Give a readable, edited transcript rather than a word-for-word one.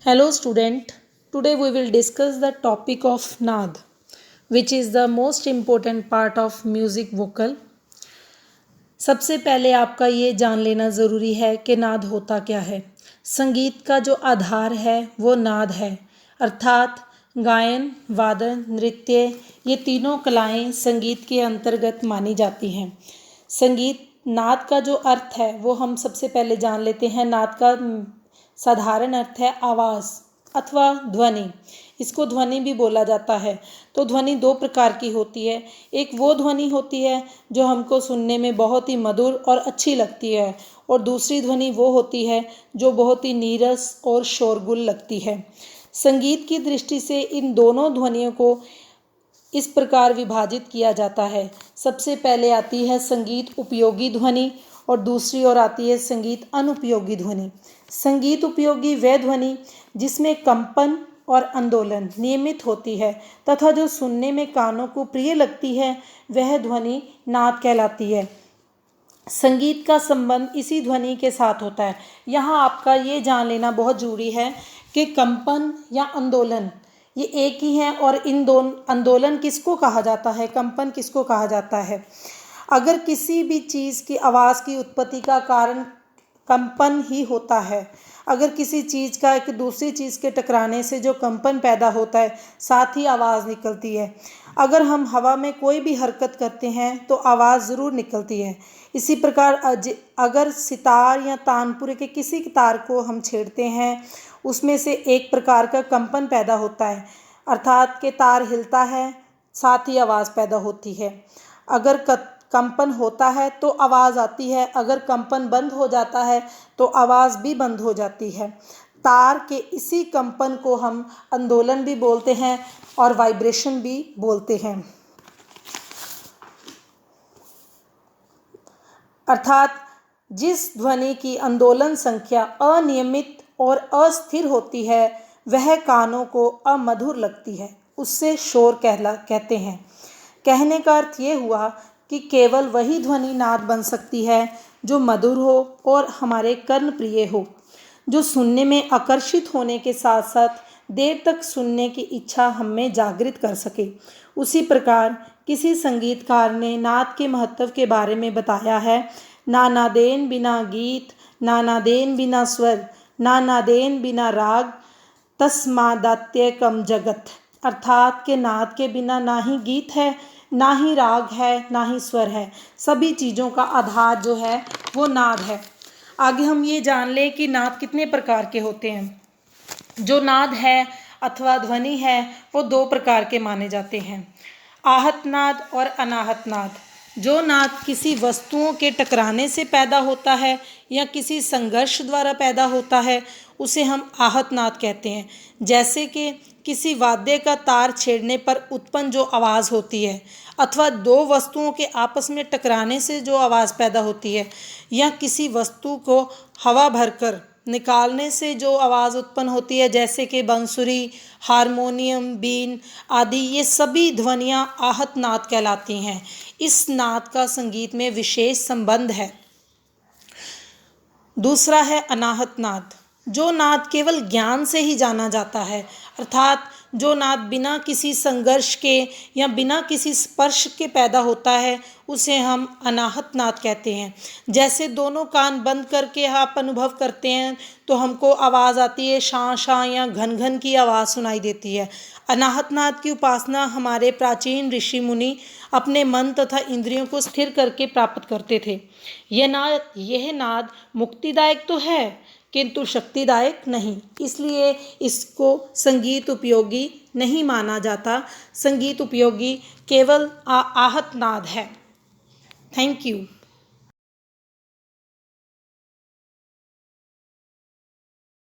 Hello student, today we will discuss the topic of naad, which is the most important part of music vocal. सबसे पहले आपका ये जान लेना ज़रूरी है कि नाद होता क्या है। संगीत का जो आधार है वो नाद है, अर्थात गायन, वादन, नृत्य ये तीनों कलाएं संगीत के अंतर्गत मानी जाती हैं। संगीत नाद का जो अर्थ है वो हम सबसे पहले जान लेते हैं। नाद का साधारण अर्थ है आवाज़ अथवा ध्वनि। इसको ध्वनि भी बोला जाता है। तो ध्वनि दो प्रकार की होती है। एक वो ध्वनि होती है जो हमको सुनने में बहुत ही मधुर और अच्छी लगती है, और दूसरी ध्वनि वो होती है जो बहुत ही नीरस और शोरगुल लगती है। संगीत की दृष्टि से इन दोनों ध्वनियों को इस प्रकार विभाजित किया जाता है। सबसे पहले आती है संगीत उपयोगी ध्वनि और दूसरी ओर आती है संगीत अनुपयोगी ध्वनि। संगीत उपयोगी वह ध्वनि जिसमें कंपन और आंदोलन नियमित होती है तथा जो सुनने में कानों को प्रिय लगती है, वह ध्वनि नाद कहलाती है। संगीत का संबंध इसी ध्वनि के साथ होता है। यहाँ आपका ये जान लेना बहुत जरूरी है कि कंपन या आंदोलन ये एक ही है, और इन दोनों आंदोलन किसको कहा जाता है, कंपन किसको कहा जाता है। अगर किसी भी चीज़ की आवाज़ की उत्पत्ति का कारण कंपन ही होता है, अगर किसी चीज़ का एक दूसरी चीज़ के टकराने से जो कंपन पैदा होता है, साथ ही आवाज़ निकलती है। अगर हम हवा में कोई भी हरकत करते हैं तो आवाज़ ज़रूर निकलती है। इसी प्रकार अगर सितार या तानपुरे के किसी तार को हम छेड़ते हैं, उसमें से एक प्रकार का कंपन पैदा होता है, अर्थात के तार हिलता है, साथ ही आवाज़ पैदा होती है। अगर कंपन होता है तो आवाज़ आती है, अगर कंपन बंद हो जाता है तो आवाज़ भी बंद हो जाती है। तार के इसी कंपन को हम आंदोलन भी बोलते हैं और वाइब्रेशन भी बोलते हैं। अर्थात जिस ध्वनि की आंदोलन संख्या अनियमित और अस्थिर होती है, वह कानों को अमधुर लगती है, उससे शोर कहते हैं। कहने का अर्थ ये हुआ कि केवल वही ध्वनि नाद बन सकती है जो मधुर हो और हमारे कर्ण प्रिय हो, जो सुनने में आकर्षित होने के साथ साथ देर तक सुनने की इच्छा हमें जागृत कर सके। उसी प्रकार किसी संगीतकार ने नाद के महत्व के बारे में बताया है। ना नादेन बिना गीत, ना नादेन बिना स्वर, ना नादेन बिना राग, तस्मादात्य कम जगत। अर्थात के नाद के बिना ना ही गीत है, ना ही राग है, ना ही स्वर है। सभी चीज़ों का आधार जो है वो नाद है। आगे हम ये जान लें कि नाद कितने प्रकार के होते हैं। जो नाद है अथवा ध्वनि है वो दो प्रकार के माने जाते हैं, आहत नाद और अनाहत नाद। जो नाद किसी वस्तुओं के टकराने से पैदा होता है या किसी संघर्ष द्वारा पैदा होता है, उसे हम आहत नाद कहते हैं। जैसे कि किसी वाद्य का तार छेड़ने पर उत्पन्न जो आवाज़ होती है, अथवा दो वस्तुओं के आपस में टकराने से जो आवाज़ पैदा होती है, या किसी वस्तु को हवा भरकर निकालने से जो आवाज़ उत्पन्न होती है, जैसे कि बांसुरी, हारमोनियम, बीन आदि, ये सभी ध्वनियाँ आहत नाद कहलाती हैं। इस नाद का संगीत में विशेष संबंध है। दूसरा है अनाहत नाद। जो नाद केवल ज्ञान से ही जाना जाता है, अर्थात जो नाद बिना किसी संघर्ष के या बिना किसी स्पर्श के पैदा होता है, उसे हम अनाहत नाद कहते हैं। जैसे दोनों कान बंद करके आप अनुभव करते हैं तो हमको आवाज़ आती है, शां शां या घन घन की आवाज़ सुनाई देती है। अनाहत नाद की उपासना हमारे प्राचीन ऋषि मुनि अपने मन तथा इंद्रियों को स्थिर करके प्राप्त करते थे। यह नाद मुक्तिदायक तो है किंतु शक्तिदायक नहीं, इसलिए इसको संगीत उपयोगी नहीं माना जाता। संगीत उपयोगी केवल आहत नाद है। Thank you.